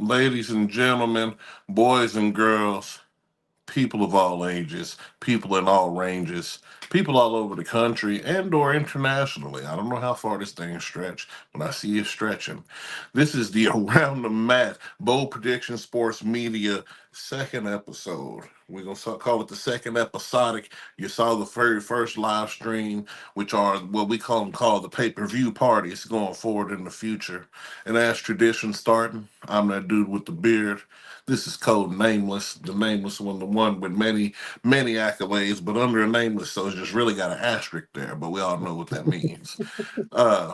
ladies and gentlemen, boys and girls, people of all ages, people in all ranges, people all over the country and or internationally. I don't know how far this thing stretch, but I see it stretching. This is the Around the Mat Bold Prediction Sports Media second episode. We're gonna call it the second episodic. You saw the very first live stream, which are what we call the pay-per-view parties going forward in the future. And as tradition starting, I'm that dude with the beard. This is code Nameless, the nameless one, the one with many accolades, but under a nameless, so it's just really got an asterisk there. But we all know what that means.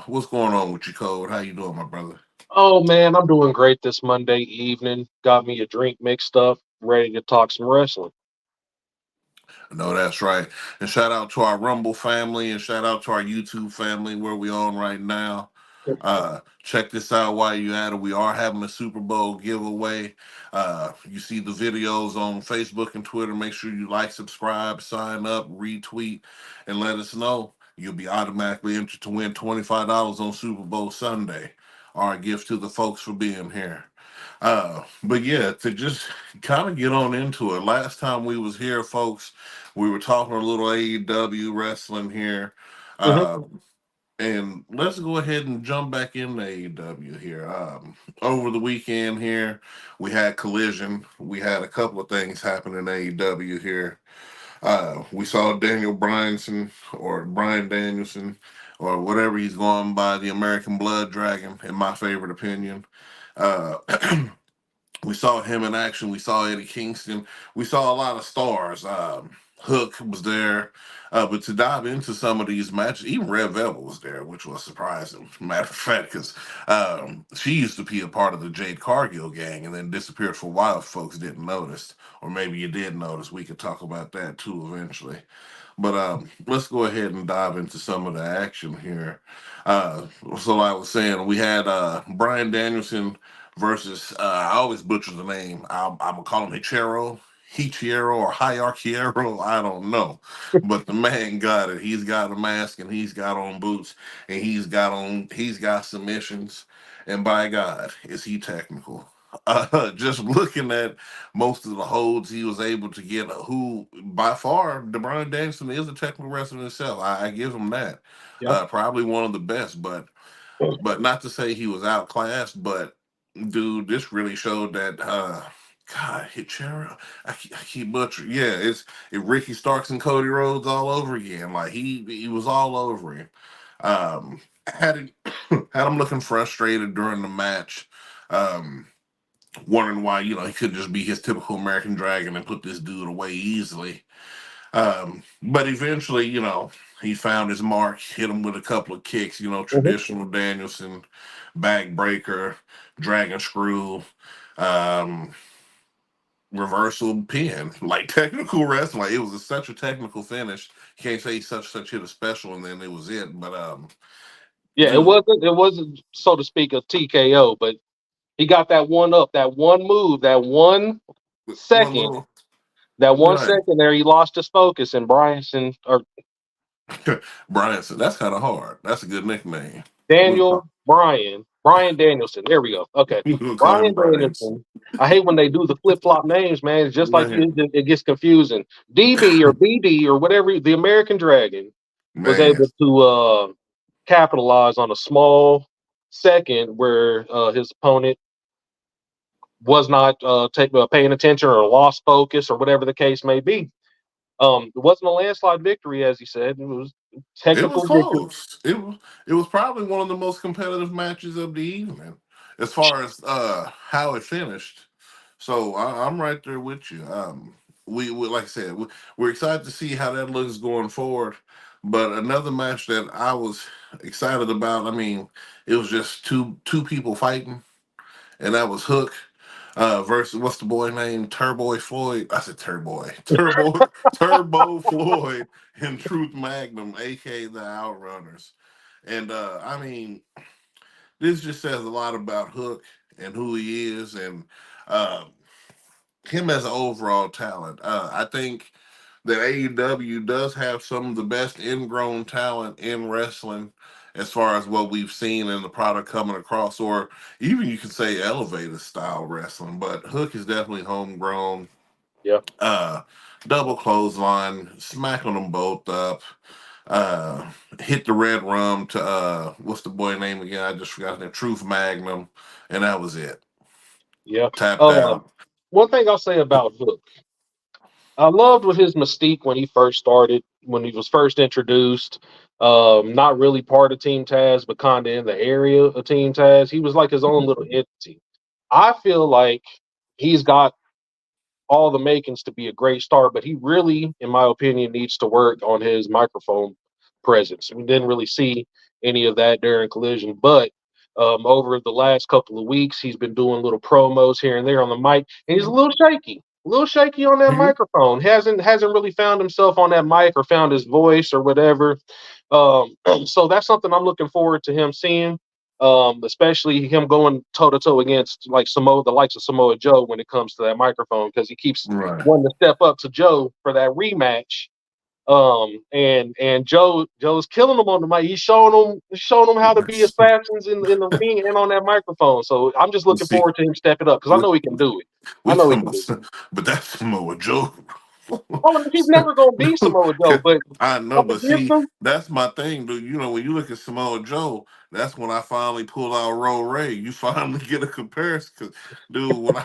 What's going on with you, Code? How you doing, my brother? Oh man, I'm doing great this Monday evening. Got me a drink mixed up, ready to talk some wrestling. No, that's right. And shout out to our Rumble family and shout out to our YouTube family where we on right now. Check this out while you at it. We are having a Super Bowl giveaway. You see the videos on Facebook and Twitter. Make sure you like, subscribe, sign up, retweet, and let us know. You'll be automatically entered to win $25 on Super Bowl Sunday. Our gift to the folks for being here. But yeah, to just kind of get on into it. Last time we was here, folks, we were talking a little AEW wrestling here. hmm Uh, and let's go ahead and jump back into AEW here. Over the weekend here, we had Collision. We had a couple of things happen in AEW here. We saw Daniel Bryanson or Brian Danielson or whatever he's going by, the American Blood Dragon, in my favorite opinion. Uh, we saw him in action. We saw Eddie Kingston. We saw a lot of stars. Hook was there. But to dive into some of these matches, even Rev Velvet was there, which was surprising. Matter of fact, because she used to be a part of the Jade Cargill gang and then disappeared for a while if folks didn't notice. Or maybe you did notice. We could talk about that too eventually. But let's go ahead and dive into some of the action here. So, like I was saying, we had Brian Danielson versus I always butcher the name. I'm gonna call him Hichiro or Hierarchiero. I don't know, but the man got it. He's got a mask and he's got on boots and he's got submissions. And by God, is he technical? Just looking at most of the holds he was able to get, who by far, DeBron Danielson is a technical wrestler himself. I give him that. Yeah. Probably one of the best, but not to say he was outclassed, but dude, this really showed that God, Hitchera, I keep butchering. Yeah, it Ricky Starks and Cody Rhodes all over again. Like he was all over him. Had him had him looking frustrated during the match. Um, Wondering why, he couldn't just be his typical American Dragon and put this dude away easily. But eventually, he found his mark, hit him with a couple of kicks, hmm traditional Danielson, backbreaker, dragon screw, um, reversal pin, like technical wrestling. Like it was such a technical finish. You can't say he such hit a special and then it was it. But Yeah, it dude, wasn't it wasn't so to speak a TKO, but he got that one up, that one move, one second, little that one right. second there, he lost his focus, and Bryanson or Brian said that's kind of hard. That's a good nickname. We'll call, Brian Danielson. There we go. Okay, we'll call him Brian Brian. Danielson. I hate when they do the flip flop names, man. It's just like Man, it gets confusing. DB or BD or whatever. The American Dragon was man. able to capitalize on a small second where his opponent was not paying attention or lost focus or whatever the case may be. It wasn't a landslide victory, as he said. It was It was technical victory. close. It was probably one of the most competitive matches of the evening, as far as how it finished. So I'm right there with you. We like I said, we're excited to see how that looks going forward. But another match that I was excited about. I mean, it was just two people fighting, and that was Hook versus what's the boy name? Turbo Floyd. I said Turbo Floyd and Truth Magnum, aka the Outrunners. And I mean, this just says a lot about Hook and who he is and uh, him as an overall talent. I think that AEW does have some of the best ingrown talent in wrestling, as far as what we've seen in the product coming across, or even you could say elevated style wrestling. But Hook is definitely homegrown. Yeah, Uh, Double clothesline, smacking them both up. Uh, Hit the red rum to what's the boy name again? I just forgot the Truth Magnum, and that was it. yeah. Tapped Uh, out. One thing I'll say about Hook, I loved with his mystique when he first started, when he was first introduced. Not really part of Team Taz, but kind of in the area of Team Taz. He was like his own little entity. I feel like he's got all the makings to be a great star, but he really, in my opinion, needs to work on his microphone presence. We didn't really see any of that during Collision, but over the last couple of weeks, he's been doing little promos here and there on the mic, and he's a little shaky on that Mhm. microphone. Hasn't really found himself on that mic or found his voice or whatever. So that's something I'm looking forward to him seeing. Especially him going toe to toe against like the likes of Samoa Joe when it comes to that microphone, because he keeps Right. wanting to step up to Joe for that rematch. And Joe's killing him on the mic. He's showing him how to be assassins in the ring and on that microphone. So I'm just looking See, forward to him stepping up because I with know he can do it. I we know he talking can do it. about, but that's Samoa Joe. Oh, he's never gonna be Samoa Joe, 'Cause but I know, up but against see, him, that's my thing, dude. You know, when you look at Samoa Joe, that's when I finally pull out Roll Ray. You finally get a comparison, 'cause, dude. When I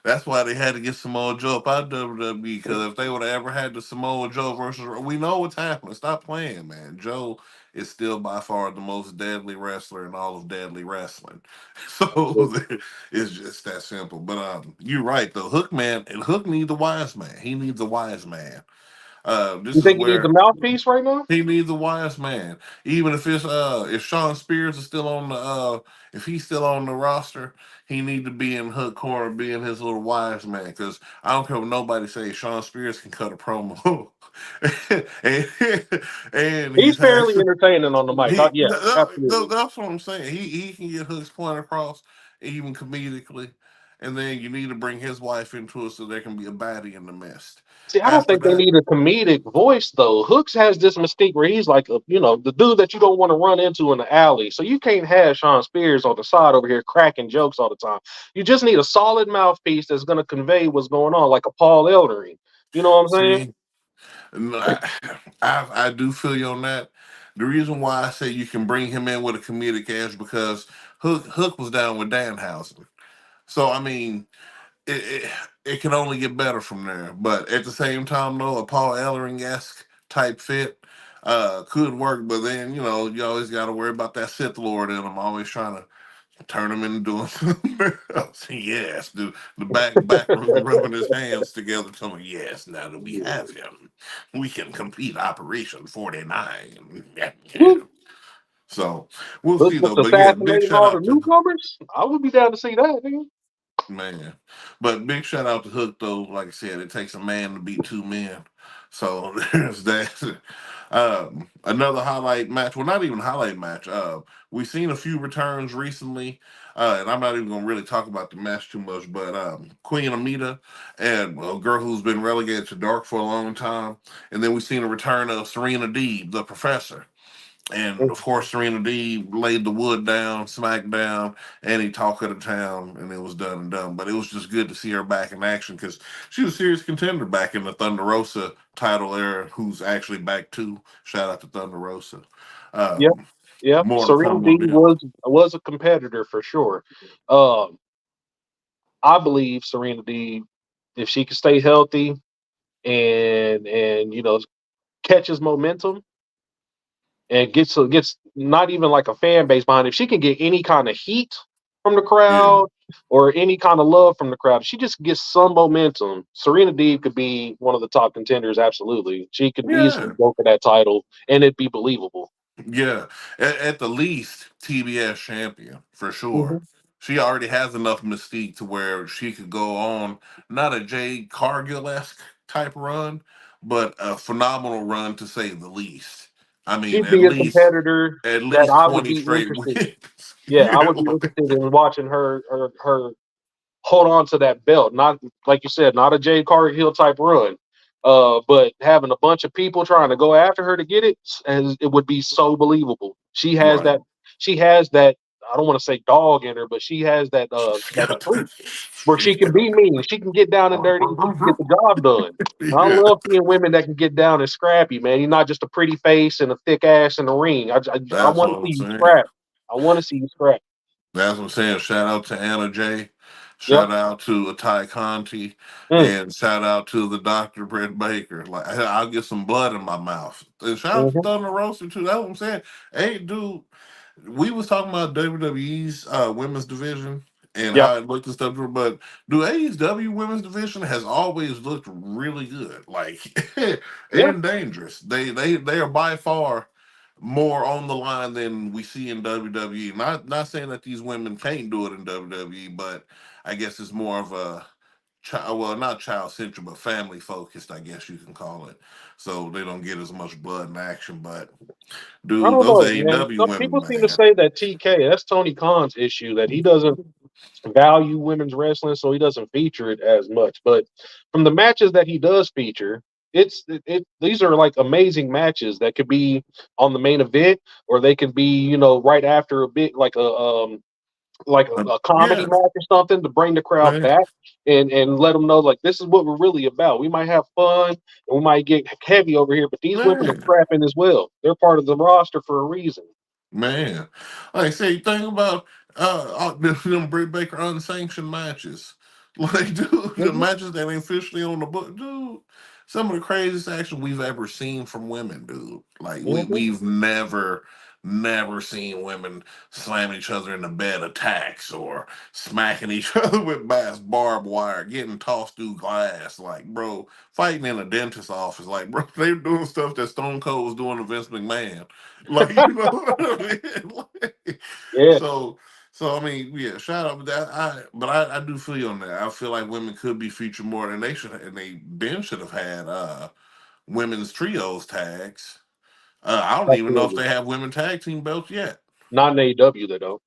that's why they had to get Samoa Joe up out of WWE, because if they would have ever had the Samoa Joe versus, we know what's happening. Stop playing, man. Joe is still by far the most deadly wrestler in all of deadly wrestling. So absolutely. it's just that simple. But you're right though. Hook man, and Hook needs a wise man. He needs a wise man. This You is think he needs a where mouthpiece right now? he needs a wise man. Even if Sean Spears is still on the if he's still on the roster, he need to be in Hook corner, being his little wise man. Because I don't care what nobody says, Sean Spears can cut a promo, and, and He's he's had fairly entertaining on the mic. Yeah, absolutely. that's what I'm saying. He can get Hook's point across, even comedically. And then you need to bring his wife into it so there can be a baddie in the mist. See, I don't After think they that, need a comedic voice though. Hooks has this mystique where he's like, the dude that you don't want to run into in the alley. So you can't have Sean Spears on the side over here cracking jokes all the time. You just need a solid mouthpiece that's going to convey what's going on, like a Paul Eldering. You know what I'm saying? see, no, I do feel you on that. The reason why I say you can bring him in with a comedic edge because Hook was down with Danhausen. So I mean, it, it it can only get better from there. But at the same time, though, a Paul Ellering esque type fit could work. But then you always got to worry about that Sith Lord in him, always trying to turn him into doing something else. Yes, the back room rubbing his hands together, telling me, yes, now that we have him, we can complete Operation 49. Woo! So we'll Hook see just though. But yeah, big assassinating shout all the out to newcomers. I would be down to see that, nigga. man. But big shout out to Hook though. Like I said, it takes a man to beat two men. So there's that. Another highlight match. Well, not even highlight match. We've seen a few returns recently. And I'm not even gonna really talk about the match too much, but Queen Amita and a girl who's been relegated to dark for a long time. And then we've seen a return of Serena Deeb, the professor. And of course, Serena D laid the wood down, Smackdown, any talk of the town, and it was done and done. But it was just good to see her back in action because she was a serious contender back in the Thunder Rosa title era, who's actually back too. Shout out to Thunder Rosa. Yep, Um, yep. More to Serena come D on them. was a competitor for sure. Um, I believe Serena D, if she can stay healthy and catches momentum and gets not even like a fan base behind it. If she can get any kind of heat from the Yeah. crowd or any kind of love from the crowd, if she just gets some momentum, Serena Deeb could be one of the top contenders. Absolutely, she could easily Yeah. go for that title and it'd be believable. Yeah, at the least, TBS champion for sure. Hmm. She already has enough mystique to where she could go on not a Jade Cargill esque type run, but a phenomenal run to say the least. I mean, She'd be a competitor at that least I would 20 be straight interested. wins. Yeah, I would be interested in watching her hold on to that belt. Not like you said, not a Jade Cargill type run, But having a bunch of people trying to go after her to get it, as it would be so believable. She has Right. that. She has that. I don't want to say dog in her, but she has She that got streak where she she can got be mean. She can get down and dirty and she can get the job done. I yeah. love seeing women that can get down and scrappy, man. You're not just a pretty face and a thick ass in the ring. I That's want to what I'm see you saying. scrap. I want to see you scrap. That's what I'm saying. Shout out to Anna J. Yep. Shout out to Ty Conti, Mm, and shout out to the Dr. Brett Baker. Like I'll get some blood in my mouth. And shout out to hmm Thunder Roaster too. That's what I'm saying. Hey, dude, we was talking about WWE's women's division and Yep. how it looked and stuff, but do AEW women's division has always looked really good, like Yeah. and dangerous. They are by far more on the line than we see in WWE. Not saying that these women can't do it in WWE, but I guess it's more of a child, well, not child centric, but family focused. I guess you can call it. So they don't get as much blood and action. But I dude, don't those know, man. AEW Some women, people seem to man. say that TK, that's Tony Khan's issue, that he doesn't value women's wrestling, so he doesn't feature it as much. But from the matches that he does feature, these are like amazing matches that could be on the main event, or they could be, right after a bit like a comedy Yeah, match or something to bring the crowd man, back and let them know like this is what we're really about. We might have fun and we might get heavy over here, but these women are man. scrapping as well. They're part of the roster for a reason. Man, like I say, think about them Britt Baker unsanctioned matches. Like, dude, the Hmm. matches that ain't officially on the book, dude. Some of the craziest action we've ever seen from women, dude. Like, Hmm. we've never seen women slam each other in the bed attacks or smacking each other with barbed wire, getting tossed through glass. Like, bro, fighting in a dentist's office. Like, bro, they were doing stuff that Stone Cold was doing to Vince McMahon. Like, you know what I mean? Like, Yeah, so so I mean, yeah, shout out to that. I do feel you on that. I feel like women could be featured more than they should, and they Ben should have had women's trios tags. I don't even know if absolutely. they have women tag team belts yet. Not in AEW, they don't.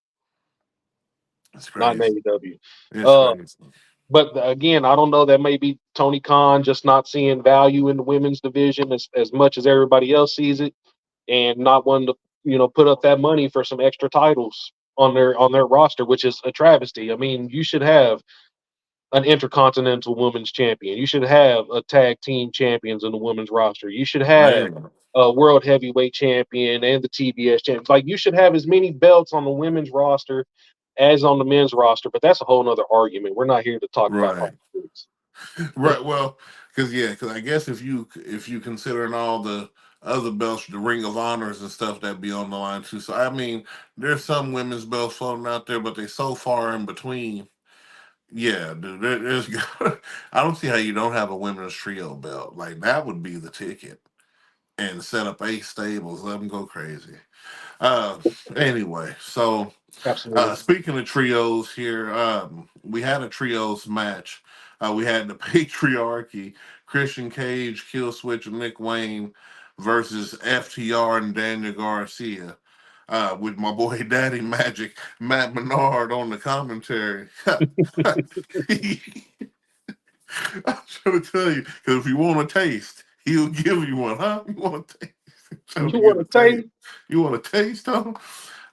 It's Not in crazy. AEW. It's Uh, crazy. but again, I don't know. That may be Tony Khan just not seeing value in the women's division as much as everybody else sees it, and not wanting to put up that money for some extra titles on their roster, which is a travesty. I mean, you should have an intercontinental women's champion. You should have a tag team champions in the women's roster. You should have Man, a world heavyweight champion and the TBS champion. Like you should have as many belts on the women's roster as on the men's roster. But that's a whole nother argument. We're not here to talk about right. politics. Right. Well, because I guess if you considering all the other belts, the Ring of Honors and stuff that be on the line too. So I mean, there's some women's belts floating out there, but they so far in between. Yeah, dude. There's I don't see how you don't have a women's trio belt. Like that would be the ticket, and set up 8 stables, let them go crazy. Uh, anyway, so Absolutely. speaking of trios here, we had a trios match. We had the Patriarchy, Christian Cage, Kill Switch, and Nick Wayne versus FTR and Daniel Garcia. With my boy Daddy Magic, Matt Menard on the commentary. I'm trying to tell you, because if you want a taste, he'll give you one, huh? You want a taste? Trying to You get want a to taste? taste. You want a taste, huh?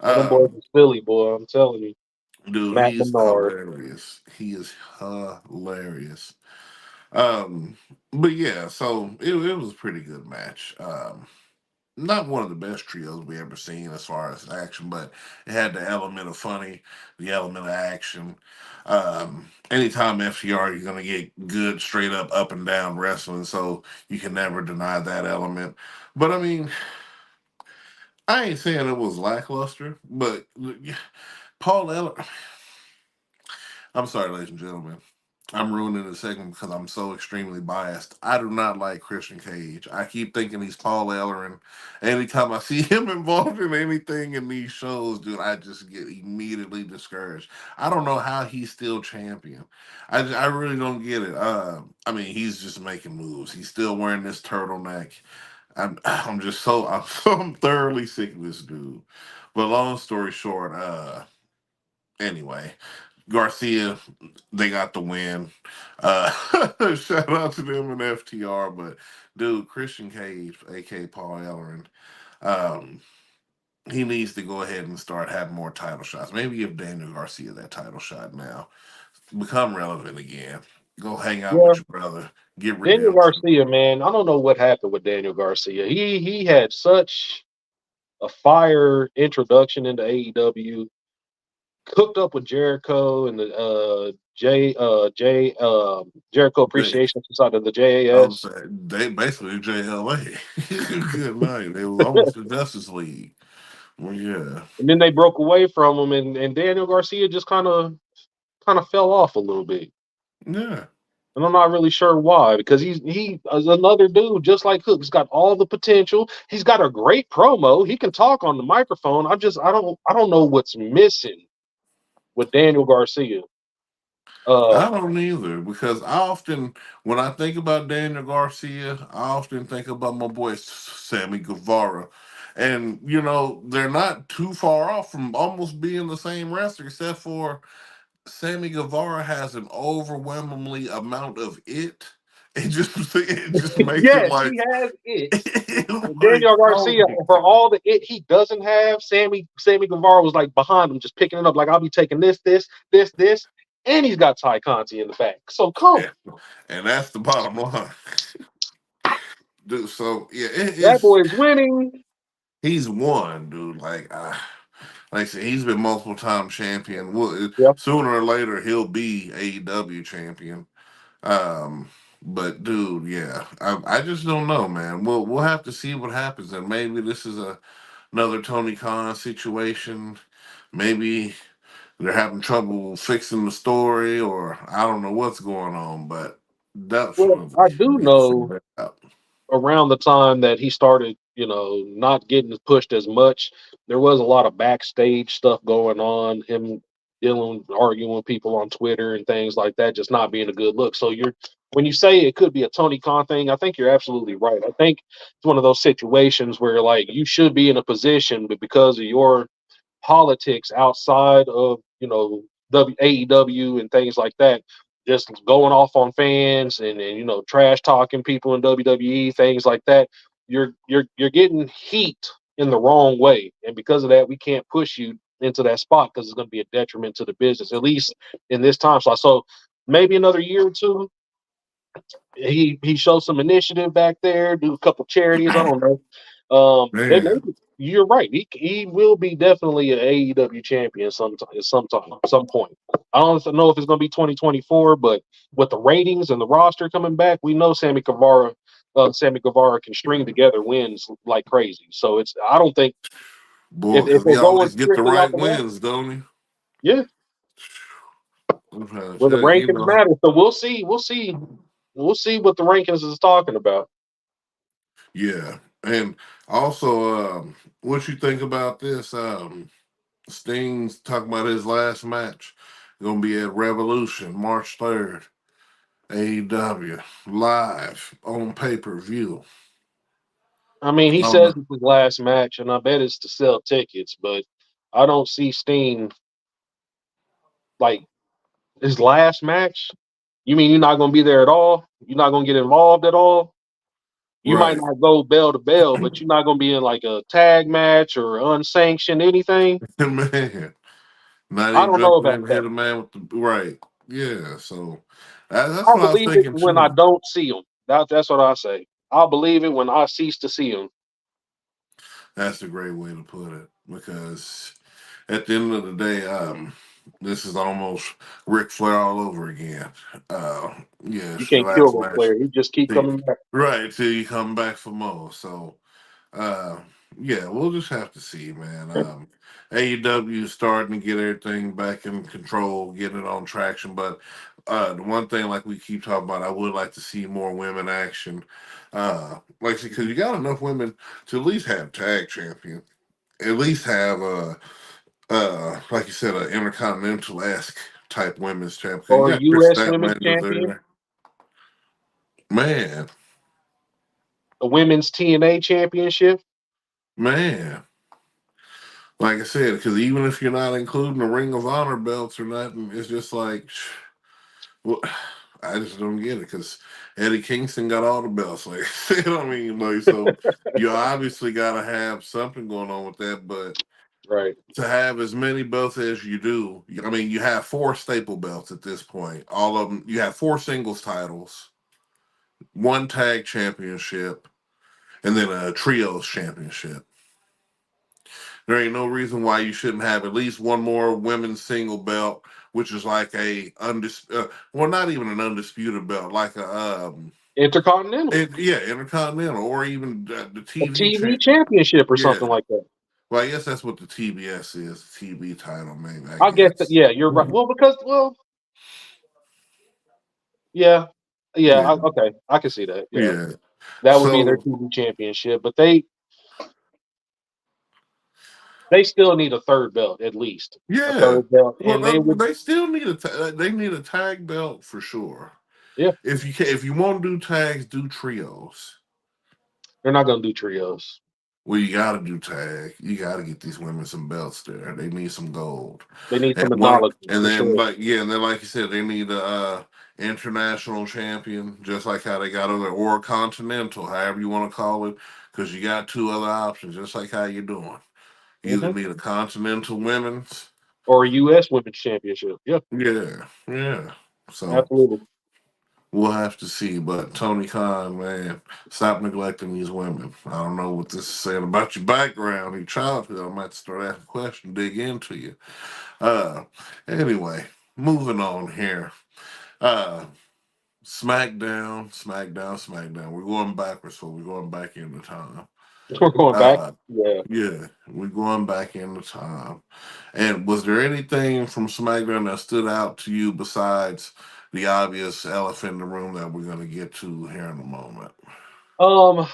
Man, them boys Um, is Philly, boy. I'm telling you. Dude, Matt he's Menard. hilarious. He is hilarious. Um, but yeah, so it was a pretty good match. Not one of the best trios we ever seen as far as action, but it had the element of funny, the element of action. Anytime FTR, you're gonna get good, straight up and down wrestling, so you can never deny that element. But I mean, I ain't saying it was lackluster, but Paul Eller. I'm sorry, ladies and gentlemen. I'm ruining the segment because I'm so extremely biased. I do not like Christian Cage. I keep thinking he's Paul Ellering. Anytime I see him involved in anything in these shows, dude, I just get immediately discouraged. I don't know how he's still champion. I really don't get it. I mean, he's just making moves. He's still wearing this turtleneck. I'm just so I'm thoroughly sick of this dude. But long story short, anyway. Garcia, they got the win. Shout out to them and FTR, but dude, Christian Cage, aka Paul Ellering, um, he needs to go ahead and start having more title shots. Maybe give Daniel Garcia that title shot now. Become relevant again. Go hang out Yeah, with your brother. Get Daniel redemption. Garcia, man, I don't know what happened with Daniel Garcia. He had such a fire introduction into AEW, cooked up with Jericho and the Jericho They, Appreciation Society of the I was JAS. saying, they basically JLA. Good night. It was almost the Justice League. Well, yeah. And then they broke away from him, and Daniel Garcia just kind of fell off a little bit. Yeah. And I'm not really sure why, because he is another dude just like Hook. He's got all the potential. He's got a great promo. He can talk on the microphone. I don't know what's missing with Daniel Garcia. Uh, I don't either because I often, when I think about Daniel Garcia, I often think about my boy Sammy Guevara. And, they're not too far off from almost being the same wrestler, except for Sammy Guevara has an overwhelmingly amount of it. It just makes it yes, like he has it. like Daniel Garcia, Tony. for all the it he doesn't have, Sammy Guevara was like behind him, just picking it up. Like I'll be taking this, and he's got Ty Conti in the back. So come, Yeah. And that's the bottom line. Dude, so yeah, that boy is winning. he's won, dude. Like I said, he's been multiple time champion. Well, Yeah. sooner or later he'll be AEW champion. Um, but dude, yeah, I just don't know, man. We'll have to see what happens, and maybe this is another Tony Khan situation. Maybe they're having trouble fixing the story, or I don't know what's going on. But Well, definitely I do need to know figure it out. around the time that he started, not getting pushed as much, there was a lot of backstage stuff going on. Him dealing, arguing with people on Twitter and things like that, just not being a good look. So when you say it could be a Tony Khan thing, I think you're absolutely right. I think it's one of those situations where like you should be in a position, but because of your politics outside of AEW and things like that, just going off on fans and trash talking people in WWE, things like that. You're getting heat in the wrong way, and because of that, we can't push you into that spot because it's going to be a detriment to the business, at least in this time slot. So maybe another year or two, he shows some initiative back there, do a couple charities. I don't know. Then Man, maybe you're right. He will be definitely an AEW champion some point. I don't know if it's going to be 2024, but with the ratings and the roster coming back, we know Sammy Guevara can string together wins like crazy. So I don't think boy, if because he we're going always get the strictly off right of that, wins, don't he? yeah, I'm trying to well the tell you, rankings matter. So we'll see what the rankings is talking about. yeah. And also, what you think about this? Sting's talking about his last match. Gonna be at Revolution, March 3rd. AEW live on pay-per-view. I mean, he I don't says know. it's his last match, and I bet it's to sell tickets, but I don't see Steen like his last match. You mean you're not going to be there at all? You're not going to get involved at all? You might Right. not go bell to bell, but you're not going to be in like a tag match or unsanctioned anything. Man. Not I even don't know jumping about in and that. hit a man with the right. Yeah, so that's I'll what I was believe it thinking when I too. don't see him. That's what I say. I'll believe it when I cease to see him. That's a great way to put it because at the end of the day, this is almost Ric Flair all over again. Uh, yeah, You it's your can't kill last those match, players. He just keep coming back. right? Till you come back for more. So, uh, yeah, we'll just have to see, man. AEW is starting to get everything back in control, getting it on traction. But the one thing, like we keep talking about, I would like to see more women action. Like, because you got enough women to at least have tag champion, at least have like you said, an intercontinental esque type women's champion. Because you Or got Chris U.S. Women's Statlander Champion, there, man, the Women's TNA Championship. man. Like I said, because even if you're not including the Ring of Honor belts or nothing, it's just like, well, I just don't get it. Because Eddie Kingston got all the belts. Like, you know what I mean? Like, so you obviously got to have something going on with that. But Right. to have as many belts as you do, I mean, you have four staple belts at this point. All of them, you have four singles titles, one tag championship, and then a trios championship. There ain't no reason why you shouldn't have at least one more women's single belt, which is like well, not even an undisputed belt, like Intercontinental, yeah, intercontinental, or even the a TV TV champ. championship or Yeah, something like that. well, I guess that's what the TBS is, TV title, maybe. I I guess that, guess. yeah, you're right. Well, because yeah, yeah, Yeah, okay, I can see that. Yeah, yeah. that would be their So TV championship, but they still need a third belt at least, a yeah, third belt, well, and they would, they still need they need a tag belt for sure. yeah, If you want to do tags, do trios. they're not gonna do trios. Well, you got to do tag. You got to get these women some belts there. They need some gold. They need And some one, acknowledgement and for then sure. and then like you said, they need a international champion, just like how they got other or continental, however you want to call it, because you got two other options, just like how you're doing. You either Hmm. need a continental women's, Or a U.S. Women's Championship. Yeah, yeah, yeah. So absolutely. we'll have to see. But Tony Khan, man, stop neglecting these women. I don't know what this is saying about your background, your childhood. I might start asking questions, dig into you. Uh, anyway, moving on here. Uh, SmackDown. We're going backwards, so we're going back into time. We're going back. Uh, Yeah. yeah, we're going back into time. And was there anything from SmackDown that stood out to you besides the obvious elephant in the room that we're going to get to here in a moment? Um,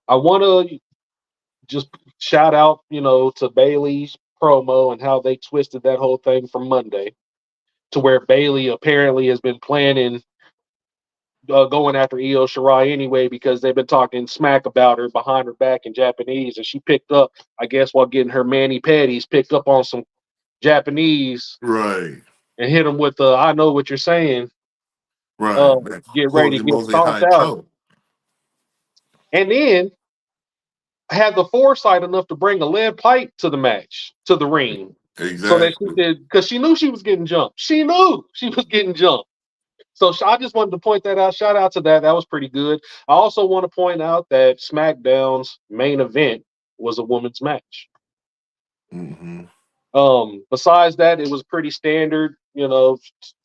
I want to just shout out, to Bailey's promo and how they twisted that whole thing from Monday to where Bailey apparently has been planning going after Io Shirai anyway because they've been talking smack about her behind her back in Japanese, and she picked up, I guess, while getting her mani pedis, picked up on some Japanese Right, and hit them with the "I know what you're saying." Uh, right. That get ready Jorge to get Mose stomped high out, choke. and then had the foresight enough to bring a lead pipe to the match, to the ring, so that she Exactly. could, because she knew she was getting jumped. She knew she was getting jumped. So I just wanted to point that out. Shout out to that. That was pretty good. I also want to point out that SmackDown's main event was a women's match. Hmm. Besides that, it was pretty standard,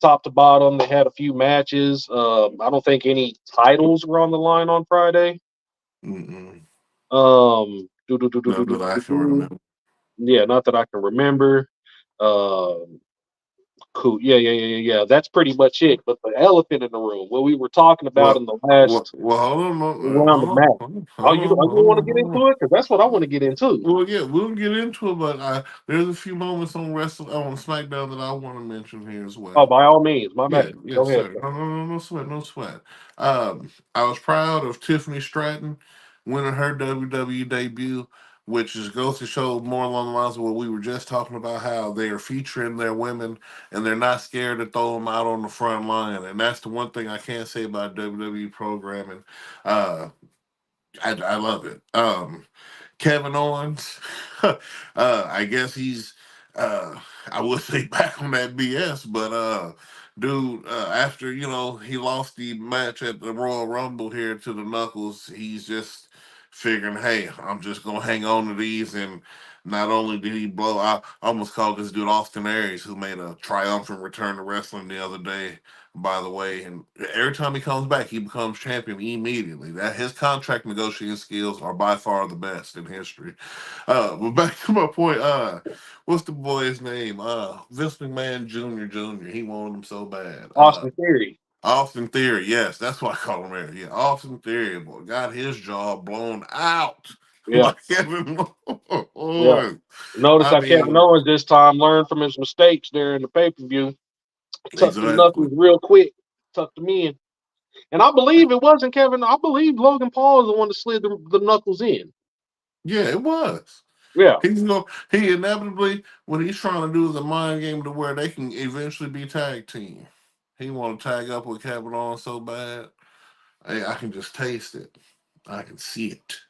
top to bottom. They had a few matches. I don't think any titles were on the line on Friday. Hmm. Do, do, do, do, do, Not do, that I do, can do. remember. Yeah, not that I can remember. Um, cool. Yeah, yeah, yeah, yeah, yeah. That's pretty much it. But the elephant in the room, what we were talking about in Well, the last hold on, round of match. Oh, you hold want to on, get hold on. into it? Because that's what I want to get into. Well, yeah, we'll get into it, but there's a few moments on SmackDown that I want to mention here as Oh, well. by all means, my Yeah, bad. Go yes, ahead, sir. sir. No sweat, no sweat. I was proud of Tiffany Stratton winning her WWE debut, which is goes to show more along the lines of what we were just talking about, how they are featuring their women and they're not scared to throw them out on the front line. And that's the one thing I can't say about WWE programming. Uh, I love it. Kevin Owens. I guess he's uh I would say back on that BS, but dude, after he lost the match at the Royal Rumble here to the Knuckles, he's just figuring, hey, I'm just gonna hang on to these. And not only did he blow, I almost called this dude Austin Aries, who made a triumphant return to wrestling the other day, by the way. And every time he comes back, he becomes champion immediately. That his contract negotiating skills are by far the best in history. But back to my point. What's the boy's name? Vince McMahon Jr. He wanted him so bad. Austin Theory. Austin Theory. Yes, that's what I call him there. Yeah, Austin Theory. Boy, got his jaw blown out Yeah, by Kevin yeah. Owens. Notice I how Kevin mean, Owens this time learned from his mistakes during the pay per view. Tucked his exactly. knuckles real quick. Tucked them in. And I believe it wasn't Kevin. I believe Logan Paul is the one that slid the knuckles in. Yeah, it was. Yeah, He inevitably what he's trying to do is a mind game to where they can eventually be tag team. He want to tag up with Kevin Owens so bad. Hey, I can just taste it. I can see it.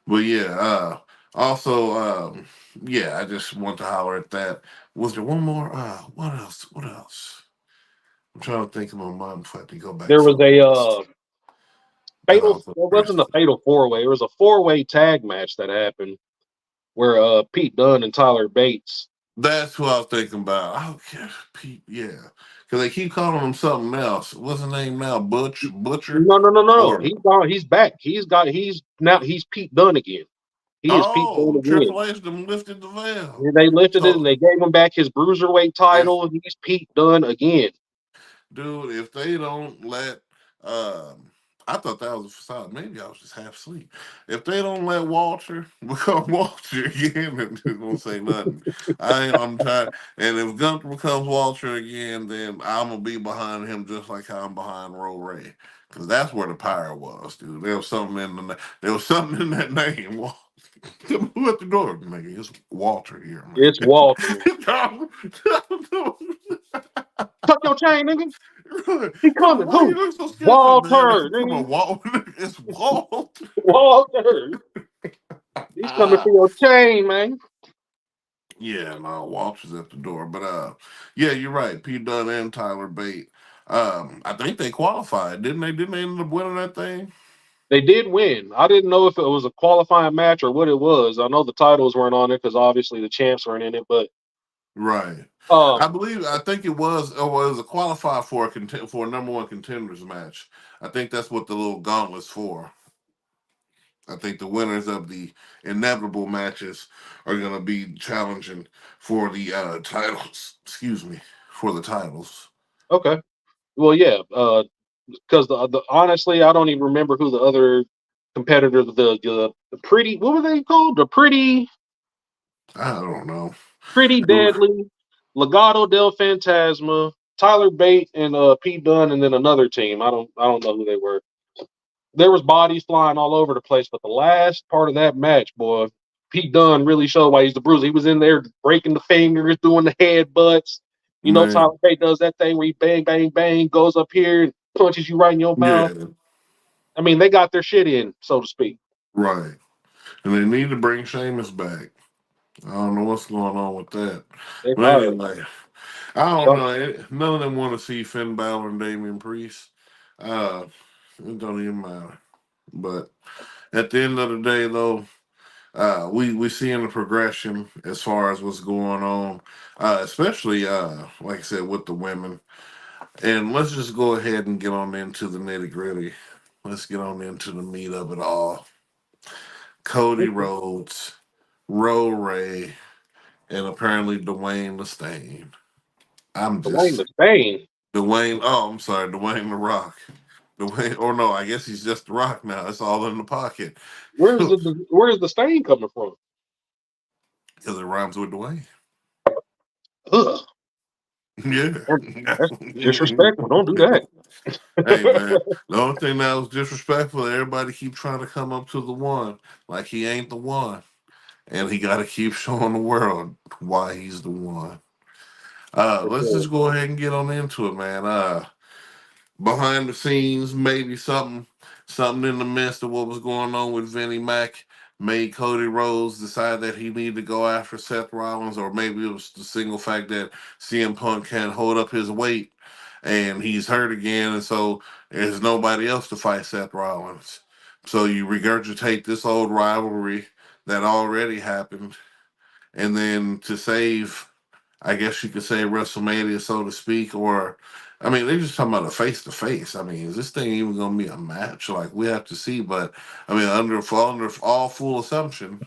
But yeah, also, yeah, I just want to holler at that. Was there one more? What else? What else? I'm trying to think of my mind before I have to go back there to was the a list. That I fatal. was It wasn't a interested. fatal four way. It was a four-way tag match that happened where Pete Dunne and Tyler Bates. That's who I was thinking about. I don't care, Pete. Yeah, because they keep calling him something else. What's his name now? Butcher, No. or He's gone. He's back. He's now. He's Pete Dunne again. He is Pete Dunne oh, again. Triple H them lifted the veil. They lifted it and So they gave him back his bruiserweight if title, and he's Pete Dunne again. dude, if they don't let, I thought that was a facade. Maybe I was just half asleep. If they don't let Walter become Walter again, then they won't say nothing. I'm tired. And if Gunther becomes Walter again, then I'm gonna be behind him just like how I'm behind Ro Ray, because that's where the power was, dude. There was something in that name. Who at the door? Nigga, it's Walter here, It's man. Walter. Tuck your chain, nigga. He Yo, coming. why you Who? look so scared? I said, man, Walter, it's come nigga. on, Walt. It's Walt. Walter. He's coming for your chain, man. Yeah, no, Walter's at the door. But yeah, you're right. Pete Dunne and Tyler Bate. I think they qualified, didn't they? Didn't they end up winning that thing? They did win. I didn't know if it was a qualifying match or what it was. I know the titles weren't on it because obviously the champs weren't in it. But Right. um, I think it was, or it was a qualifier for for a number one contenders match. I think that's what the little gauntlet's for. I think the winners of the inevitable matches are going to be challenging for the titles. Excuse me, for the titles. okay. Well, yeah. Because the honestly, I don't even remember who the other competitor, the pretty, what were they called? The I don't know. pretty deadly, Legado del Fantasma, Tyler Bate and Pete Dunne, and then another team. I don't know who they were. There was bodies flying all over the place, but the last part of that match, boy, Pete Dunne really showed why he's the bruiser. He was in there breaking the fingers, doing the headbutts. You know, Man, Tyler Bate does that thing where he bang, bang, bang, goes up here and punches you right in your mouth. yeah, I mean, they got their shit in, so to speak. right. And they need to bring Sheamus back. I don't know what's going on with that. They But fired. anyway, I don't So, know. None of them want to see Finn Balor and Damian Priest. Uh, it don't even matter. But at the end of the day, though, we seeing the progression as far as what's going on, especially like I said with the women. And let's just go ahead and get on into the nitty gritty. Let's get on into the meat of it all. Cody Rhodes, Ro Ray, and apparently Dwayne the Stain. I'm Dwayne just the Spain. Dwayne. Oh, I'm sorry, Dwayne the Rock. Dwayne, or no, I guess he's just the Rock now. It's all in the pocket Where's the stain coming from? because it rhymes with Dwayne. Ugh, Yeah. that's disrespectful. Don't do that. Hey man, the only thing that was disrespectful, everybody keep trying to come up to the one like he ain't the one, and he got to keep showing the world why he's the one. For Let's sure. just go ahead and get on into it, man. Behind the scenes, maybe something in the midst of what was going on with Vinnie Mac made Cody Rhodes decide that he needed to go after Seth Rollins, or maybe it was the single fact that CM Punk can't hold up his weight and he's hurt again, and so there's nobody else to fight Seth Rollins. So you regurgitate this old rivalry that already happened, and then to save, I guess you could say, WrestleMania, so to speak, or I mean, they're just talking about a face to face. I mean, is this thing even going to be a match? Like we have to see, but I mean, under all full assumption,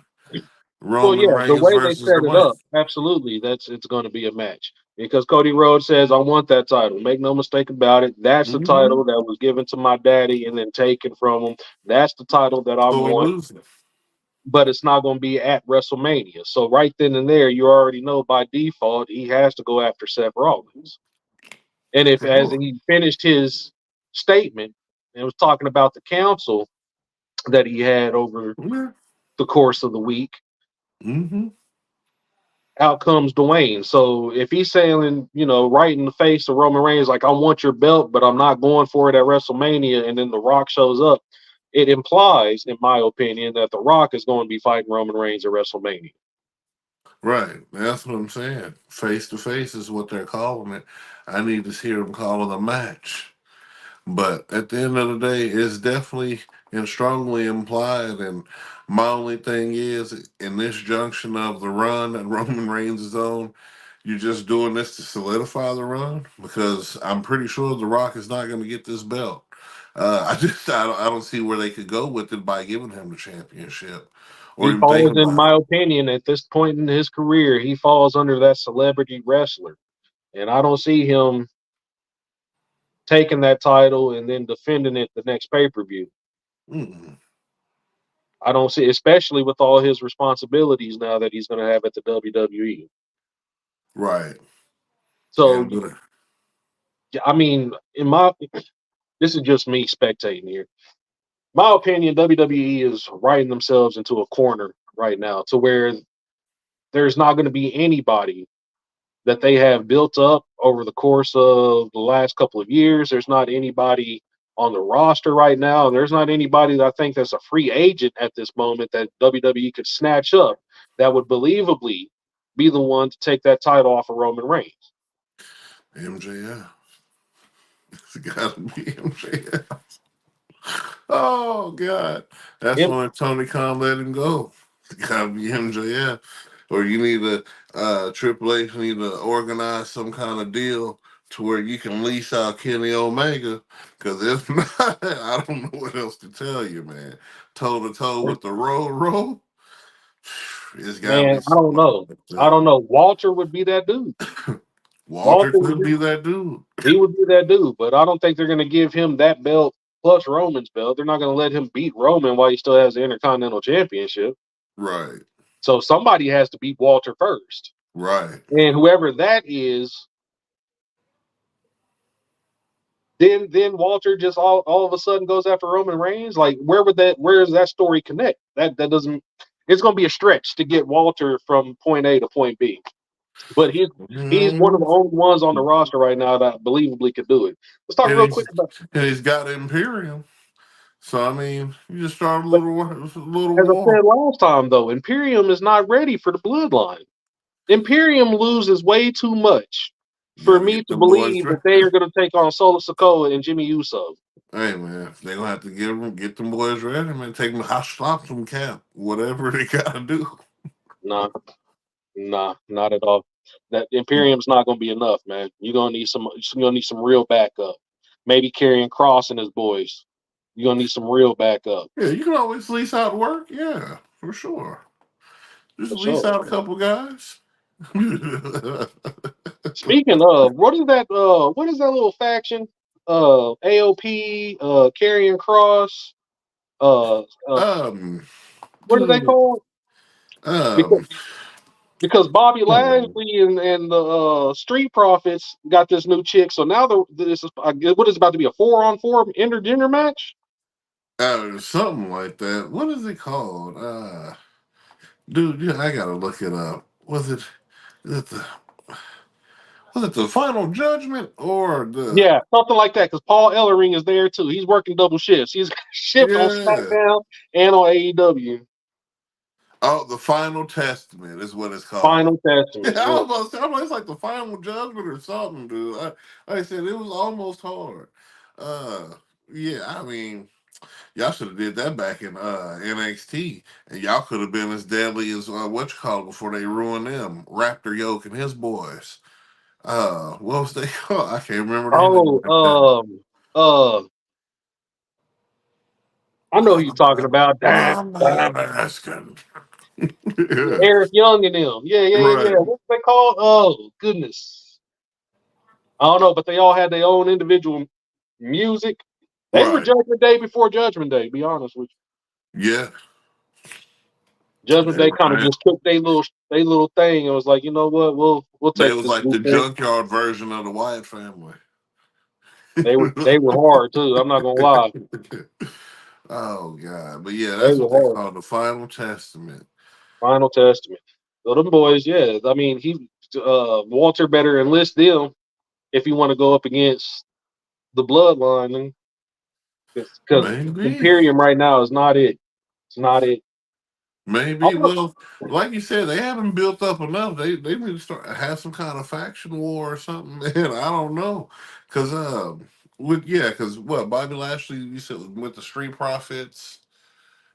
Well, Roman yeah, the Reigns way they versus set it Dwayne. up, absolutely, it's going to be a match because Cody Rhodes says, "I want that title." Make no mistake about it. That's the Mm-hmm. title that was given to my daddy and then taken from him. That's the title that I So he want, loses. but it's not going to be at WrestleMania. So right then and there, you already know by default he has to go after Seth Rollins. And if as Sure. he finished his statement and was talking about the council that he had over Yeah. the course of the week. Mm-hmm. Out comes Dwayne. So if he's saying, right in the face of Roman Reigns, like, I want your belt, but I'm not going for it at WrestleMania, and then The Rock shows up, it implies, in my opinion, that The Rock is going to be fighting Roman Reigns at WrestleMania. Right. That's what I'm saying. Face to face is what they're calling it. I need to hear them call it a match. But at the end of the day, it's definitely and strongly implied. And my only thing is, in this junction of the run that Roman Reigns is on, you're just doing this to solidify the run because I'm pretty sure The Rock is not going to get this belt. I don't see where they could go with it by giving him the championship or He even thinking falls, in about my it. opinion, at this point in his career, he falls under that celebrity wrestler. And I don't see him taking that title and then defending it the next pay per view. Mm-mm. I don't see, especially with all his responsibilities now that he's going to have at the WWE. Right. So, And but I mean, this is just me spectating here. My opinion, WWE is writing themselves into a corner right now to where there's not going to be anybody that they have built up over the course of the last couple of years. There's not anybody on the roster right now, and there's not anybody that I think that's a free agent at this moment that WWE could snatch up that would believably be the one to take that title off of Roman Reigns. MJF. It's got to be MJF. Oh God, that's Him, when Tony Khan let him go. It's got to be MJF, or you need to Triple H need to organize some kind of deal to where you can lease out Kenny Omega. Because if not, I don't know what else to tell you, man. Toe to toe with the roll, it's got to man, be I don't something know. like I that. don't know. Walter would be that dude. Walter Walter would could be, be that dude. he would be that dude, but I don't think they're going to give him that belt plus Roman's belt. They're not going to let him beat Roman while he still has the Intercontinental Championship. Right, So somebody has to beat Walter first. right. And whoever that is, then Walter just all of a sudden goes after Roman Reigns. Like, where does that story connect? That doesn't, it's gonna be a stretch to get Walter from point A to point B. But he's one of Mm, the only ones on the roster right now that believably could do it. Let's talk and real quick he's about, and he's got Imperium. So I mean, you just start but a little as I war. said last time though, Imperium is not ready for the bloodline. Imperium loses way too much You for got to me get to them boys believe ready. that they are going to take on Solo Sikoa and Jimmy Uso. Hey man, they gonna have to get them boys ready, man. Take them hot stop some cap, whatever they gotta do. Nah, nah, not at all. That Imperium's not going to be enough, man. You're gonna need some real backup. Maybe carrying Cross and his boys. You're gonna need some real backup Yeah, you can always lease out work. Yeah, for sure. Just for lease sure. out a couple guys. Speaking of, what is that little faction? AOP, carrying Cross. Uh, uh, um, what are they dude, called? um, Because Bobby hmm, Lashley and the Street Profits got this new chick. So now this is what is about to be a 4-on-4 intergender match. something like that. What is it called? Dude, yeah, I gotta look it up. Is it the was it the Final Judgment or the Yeah, something like that. Because Paul Ellering is there too. He's working double shifts. He's got a shift on yeah? SmackDown and on AEW. Oh, the Final Testament is what it's called. Final Testament. I Yeah. was about to say, I'm like, it's like the Final Judgment or something, dude. Like I said, it was almost hard. Uh, yeah, I mean, y'all should have did that back in NXT, and y'all could have been as deadly as what you call it before they ruined them. Raptor Yoke and his boys. What was they called? I can't remember their name Oh, right now. uh, I know who you're talking about. Damn, I'm damn. not asking. Yeah, Eric Young and them. Yeah, yeah, yeah, yeah. right, What's they called? Oh, goodness. I don't know, but they all had their own individual music. They were right. Judgment Day before Judgment Day. Be honest with Yeah, you, Judgment they Day were. kind of just took their little thing and was like, you know what, we'll They take was this like the blueprint. junkyard version of the Wyatt family. They were hard too. I'm not gonna lie. Oh God, but yeah, They that's were what they hard. call the Final Testament. Final Testament. So them boys, yeah. I mean, Walter better enlist them if you want to go up against the bloodline, because Maybe, Imperium right now is not it. It's not it. maybe. Although, Well, like you said, they haven't built up enough. They need to start have some kind of faction war or something. Man, I don't know, because because what Bobby Lashley you said with the Street Profits.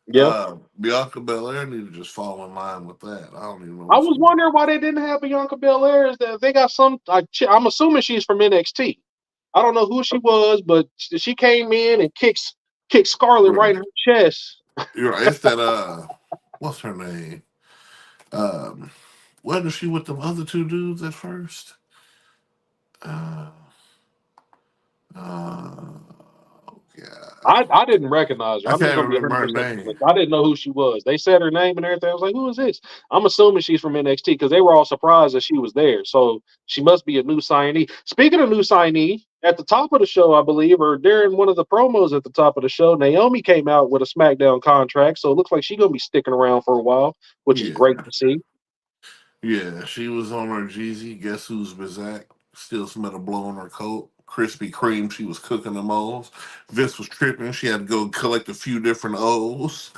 yeah. Bianca Belair need to just fall in line with that. I don't even know I what's was going on. wondering why they didn't have Bianca Belair. Is that they got some? I'm assuming she's from NXT. I don't know who she was, but she came in and kicked Scarlett right in Right. her chest. You're right. It's that what's her name? Um, wasn't she with them other two dudes at first? Uh, oh God, I didn't recognize her. I I'm just can't gonna be remember 100 her percent name. honest. I didn't know who she was. They said her name and everything. I was like, who is this? I'm assuming she's from NXT because they were all surprised that she was there. So she must be a new signee. Speaking of new signee, at the top of the show, I believe, or during one of the promos at the top of the show, Naomi came out with a SmackDown contract. So it looks like she's gonna be sticking around for a while, which is great Yeah, to see. yeah, she was on her Jeezy. Guess who's Bizak? Still smelled a blow on her coat. Krispy Kreme, she was cooking them O's. Vince was tripping. She had to go collect a few different O's.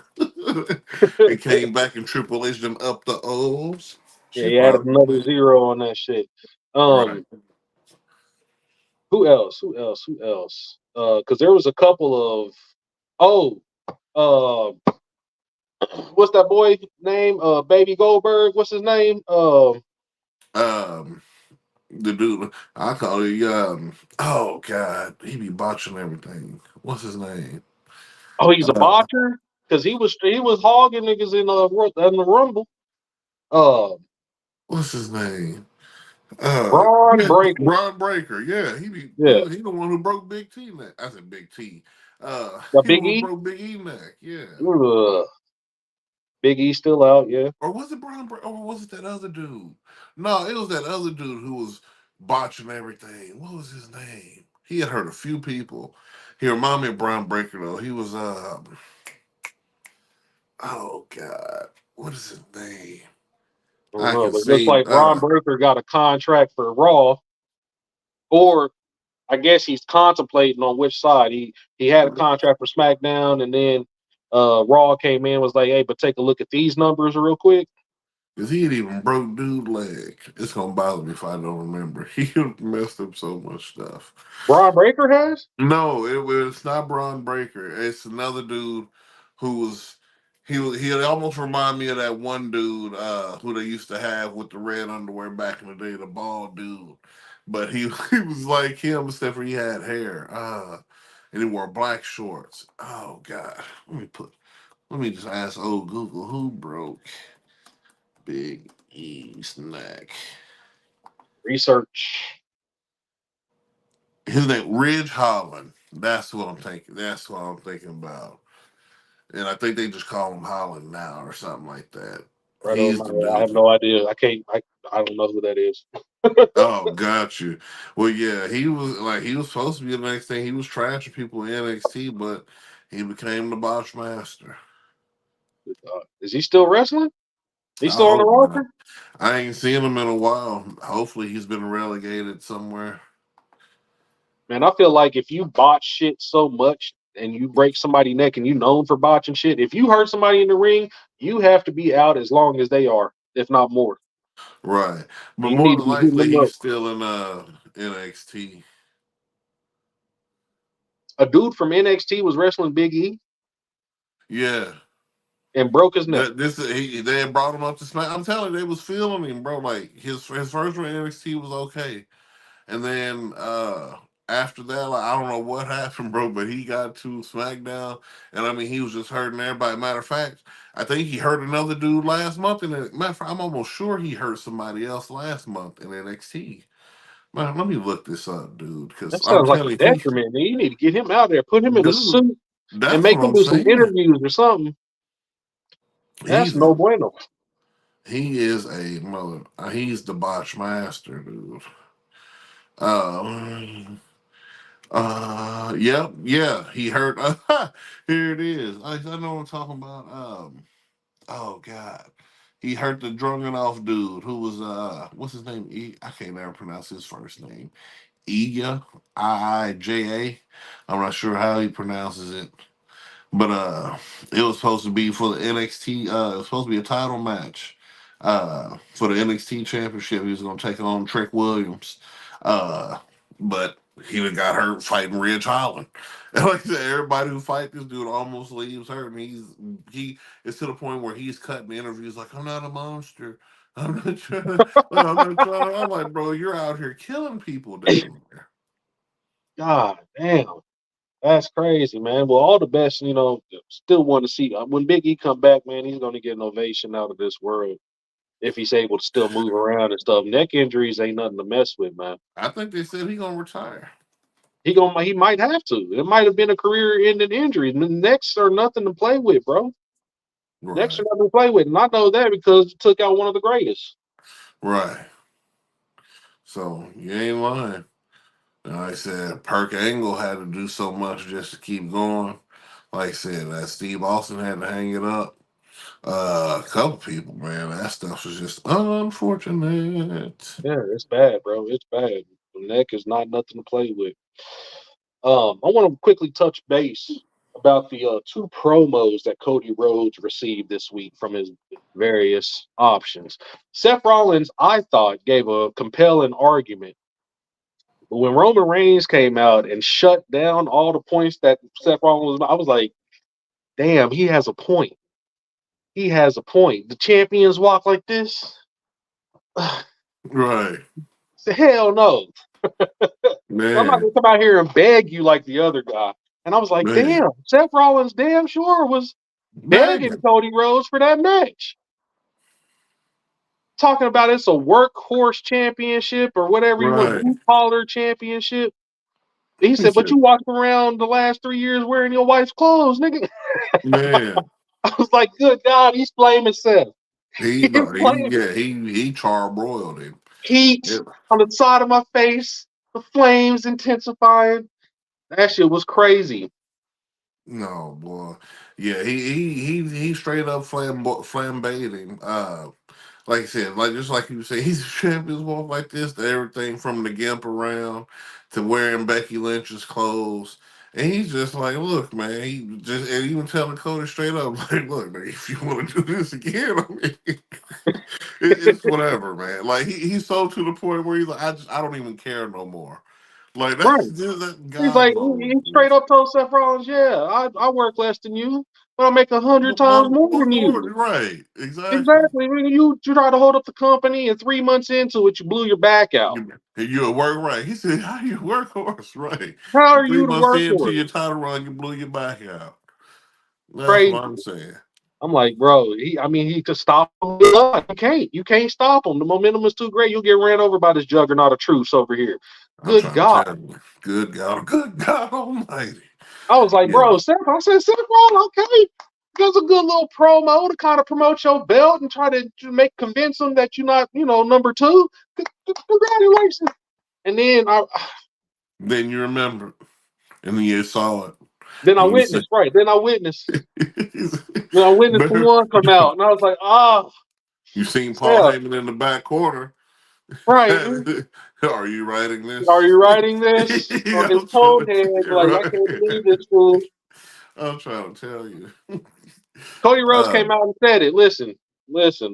And came back and Triple H them up the O's. Yeah, She he added probably another went. zero on that shit. Right. Um, who else? Who else? Who else? Because there was a couple of oh, uh, what's that boy name? Baby Goldberg. What's his name? Um, the dude I call it oh God, he be botching everything. What's his name? Oh, he's a Uh, botcher because he was hogging niggas in the Rumble. Uh, what's his name? Braun Yeah, Breaker. Ron Breaker. Yeah, Yeah, he the one who broke Big T neck. I said Big T. the He the Big one who E. broke Big E neck. Yeah. Ugh. Big E still out. Yeah. Or was it Brian or was it that other dude? No, it was that other dude who was botching everything. What was his name? He had hurt a few people. He reminded me of Brian Breaker though. He was oh God. What is his name? I don't I know, can but it looks see like Braun Breaker got a contract for Raw, or I guess he's contemplating on which side. He had a contract for SmackDown, and then Raw came in was like, hey, but take a look at these numbers real quick. because he had even broke dude leg. It's gonna bother me if I don't remember. He messed up so much stuff. Braun Breaker has. No, it's not Braun Breaker. It's another dude who was he almost remind me of that one dude who they used to have with the red underwear back in the day, the bald dude. But he he was like him except for he had hair. And he wore black shorts. Oh God. Let me just ask old Google who broke Big E's neck. Research. His name Ridge Holland. That's what I'm thinking. That's what I'm thinking about. And I think they just call him Holland now or something like that. Right over He's my the head. I have dude. no idea. I can't. I don't know who that is. Oh, got you. Well, yeah, he was supposed to be the next thing. He was trashing people in NXT, but he became the boss master. Is he still wrestling? He's I still on the hope not. roster? I ain't seen him in a while. Hopefully, he's been relegated somewhere. Man, I feel like if you botch shit so much and you break somebody's neck and you known for botching shit, if you hurt somebody in the ring, you have to be out as long as they are, if not more. Right, but You more need to than be hitting likely, them up. he's still in NXT. A dude from NXT was wrestling Big E Yeah, and broke his neck. they had brought him up to Smack. I'm telling you, they was feeling him, bro. Like his first run in NXT was okay. And then after that, like, I don't know what happened, bro, but he got to SmackDown, and I mean he was just hurting everybody. Matter of fact, I think he hurt another dude last month, and matter of fact, I'm almost sure he hurt somebody else last month in NXT. Man, let me look this up, dude, because That I'm sounds like a telling you, detriment, man. You need to get him out there, put him in a dude, suit, and that's make what him I'm do some saying. interviews or something. That's He's no bueno. he is a mother. He's the botch master, dude. Um, Yep, yeah, he hurt. Here it is. I know what I'm talking about. Oh God, he hurt the drunken off dude who was what's his name? I can't ever pronounce his first name. Iya, Iija. I'm not sure how he pronounces it. But it was supposed to be for the NXT. It was supposed to be a title match. For the NXT Championship, he was going to take on Trick Williams. Uh, but he done got hurt fighting Ridge Holland. And like I said, everybody who fight this dude almost leaves hurt, and he it's to the point where he's cutting interviews like, "I'm not a monster. I'm not trying to. I'm not trying." I'm like, bro, you're out here killing people down there. God damn. That's crazy, man. Well, all the best, still want to see when Big E come back, man, he's gonna get an ovation out of this world if he's able to still move around and stuff. Neck injuries ain't nothing to mess with, man. I think they said he gonna retire. He might have to. It might have been a career ending injury. The necks are nothing to play with, bro. Necks are Right, nothing to play with. And I know that because it took out one of the greatest. right. So you ain't lying. And like I said, Perk Angle had to do so much just to keep going. Like I said, that Steve Austin had to hang it up. A couple people, man, that stuff was just unfortunate. Yeah, it's bad, bro. It's bad. The neck is not nothing to play with. I want to quickly touch base about the two promos that Cody Rhodes received this week from his various options. Seth Rollins, I thought, gave a compelling argument. But when Roman Reigns came out and shut down all the points that Seth Rollins was, I was like, damn, he has a point. He has a point. The champions walk like this? Right, Hell no. I'm not man, gonna come out here and beg you like the other guy. And I was like, man, damn, Seth Rollins damn sure was begging begging. Cody Rhodes for that match. Talking about it's a workhorse championship or whatever you want, Right, blue collar championship. He he said, but said, you walked around the last 3 years wearing your wife's clothes, nigga. man, I was like, good God, he's blaming Seth. he He's no, he blaming yeah, he charbroiled him. heat It, on the side of my face, the flames intensifying. That shit was crazy. no boy, yeah, he straight up flambéed him. Like I said, like just like you say, he's a champions walk like this to everything from the gimp around to wearing Becky Lynch's clothes. And he's just like, look, man, he just and even telling Cody straight up, like, look, man, if you want to do this again, I mean, it's whatever, man. Like he's so to the point where he's like, I don't even care no more. Like Right. that's just that He's God like, he straight mode. up told Seth Rollins, yeah, I work less than you, but I make 100 times More, more more, than more, you. right? Exactly. Exactly. When you try to hold up the company and 3 months into it, you blew your back out. You at work, right? He said, "How you workhorse, right? How And are three you the months into workhorse? your title run, you blew your back out. That's what I'm Crazy. saying. I'm like, bro, he could stop him. You can't. You can't stop him. The momentum is too great. You'll get ran over by this juggernaut of truths over here. I'm Good trying to God. tell you, good God Almighty. I was like, Yeah, bro, I said, Seth Rollins, okay. That's a good little promo to kind of promote your belt and try to convince them that you're not, number two. Congratulations. And then then you remember, and then you saw it. then I You said, witnessed, right? Then I witnessed the better. one come out, and I was like, oh, You seen Paul Seth, Heyman in the back corner. right? Are you writing Are this? you writing this on his I'm cold trying to head? tell Like, I you, can't believe right? this fool. I'm trying to tell you. Cody Rhodes Uh, came out and said it. Listen,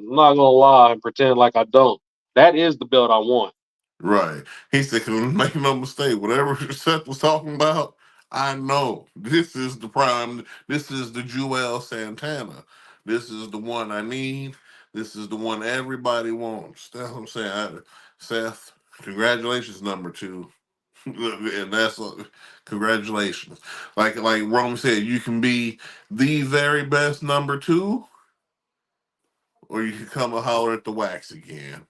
I'm not gonna lie and pretend like I don't. That is the belt I want. Right. He said, make no mistake, whatever Seth was talking about, I know this is the prime. This is the Joel Santana. This is the one I need. This is the one everybody wants. That's what I'm saying. Seth, congratulations, number two. And that's congratulations. Like Rome said, you can be the very best number two, or you can come and holler at the wax again.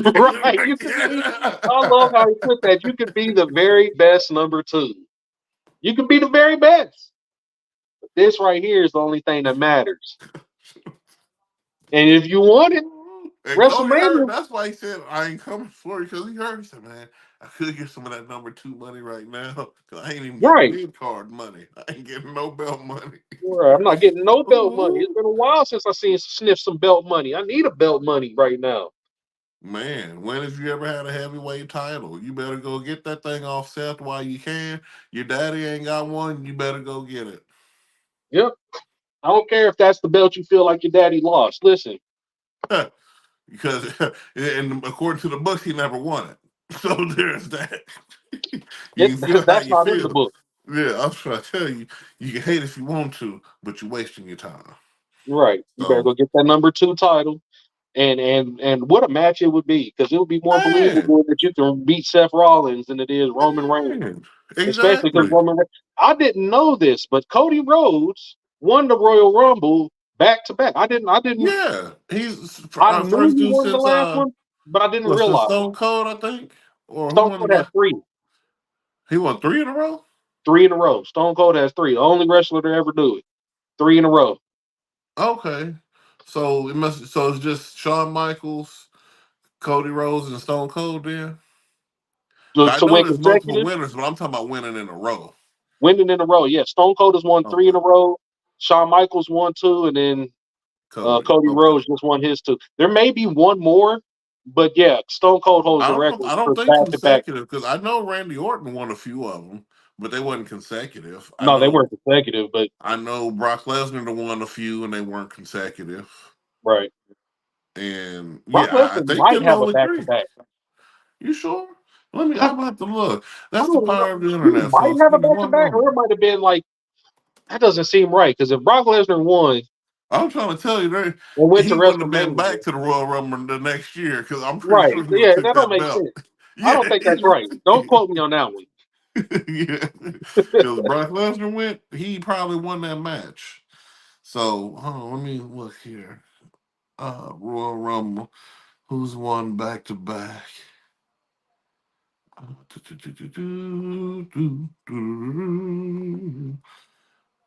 Right. You can be. I love how he put that. You can be the very best number two. You can be the very best. This right here is the only thing that matters. And if you want it, And Cody heard. WrestleMania, That's why he said I ain't coming for you because he heard. He said, "Man, I could get some of that number two money right now because I ain't even getting right? mid card money. I ain't getting no belt money." Right. I'm not getting no belt money. It's Ooh, been a while since I seen sniff some belt money. I need a belt money right now. man, when have you ever had a heavyweight title? You better go get that thing off Seth while you can. Your daddy ain't got one. You better go get it. Yep. I don't care if that's the belt you feel like your daddy lost. Listen, Because, and according to the books, he never won it. So there's that. You it, can feel how that's you not in the feel. book. Yeah, I'm trying to tell you, you can hate if you want to, but you're wasting your time. Right. You better So, go get that number two title. And what a match it would be, because it would be more man, believable that you can beat Seth Rollins than it is Roman Reigns. man, Especially because exactly. Roman Reigns. I didn't know this, but Cody Rhodes won the Royal Rumble back to back. I didn't Yeah, he's I our knew first he dude won the since last one, but I didn't what's the realize. Stone Cold, I think, or who Stone won the Cold has last? three. He won three in a row. Three in a row. Stone Cold has three. The only wrestler to ever do it. Three in a row. Okay, so it must. So it's just Shawn Michaels, Cody Rhodes, and Stone Cold. Then I To know win there's multiple consecutive, winners, but I'm talking about winning in a row. winning in a row. Yeah, Stone Cold has won three in a Okay, row. Shawn Michaels won two, and then Cody. Cody Okay. Rhodes just won his two. There may be one more, but yeah, Stone Cold holds I the don't know. record I don't for think back to back. consecutive because I know Randy Orton won a few of them, but they wasn't consecutive. I No, they know. weren't consecutive, but I know Brock Lesnar won a few and they weren't consecutive. right. And Brock yeah, I Lesnar think might they're the have a only back to three. back. You sure? Let me. I, I'm about to look. I That's the don't know. power of the He internet, might folks. have a Give me back to one back, or it moment. might have been like that. Doesn't seem right, because if Brock Lesnar won I'm trying to tell you, and went to he wouldn't have been WrestleMania, back to the Royal Rumble the next year because I'm pretty right? sure he would Yeah, have took that don't that make belt. sense. I Yeah, don't think that's right. Don't quote me on that one. yeah. Because Brock Lesnar went, he probably won that match. So, hold on, let me look here. Royal Rumble. Who's won back to back?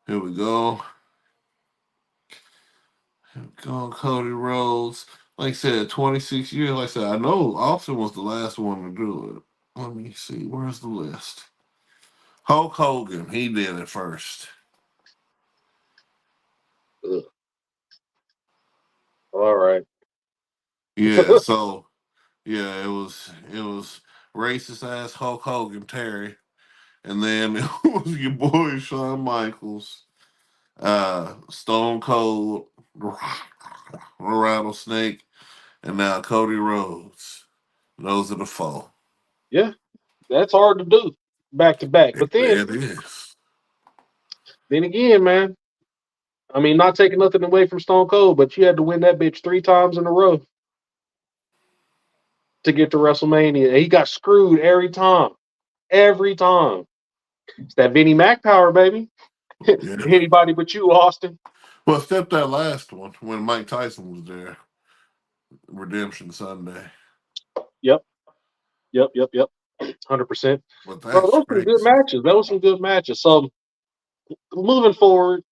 Here we go. Here we go. Cody Rhodes. Like I said, 26 years. Like I said, I know Austin was the last one to do it. Let me see. Where's the list? Hulk Hogan. He did it first. Ugh, all right. Yeah, so yeah, it was racist ass Hulk Hogan, Terry. And then it was your boy Shawn Michaels, Stone Cold, Rattlesnake, and now Cody Rhodes. Those are the four. Yeah, that's hard to do back to back. But It is. then again, man, I mean, not taking nothing away from Stone Cold, but you had to win that bitch three times in a row to get to WrestleMania. And he got screwed every time. Every time. It's that Vinnie Mac power, baby. Yeah. Anybody but you, Austin. Well, except that last one when Mike Tyson was there, Redemption Sunday. Yep, yep. 100%. But Bro, that's those were some good crazy. matches. Those were some good matches. So moving forward,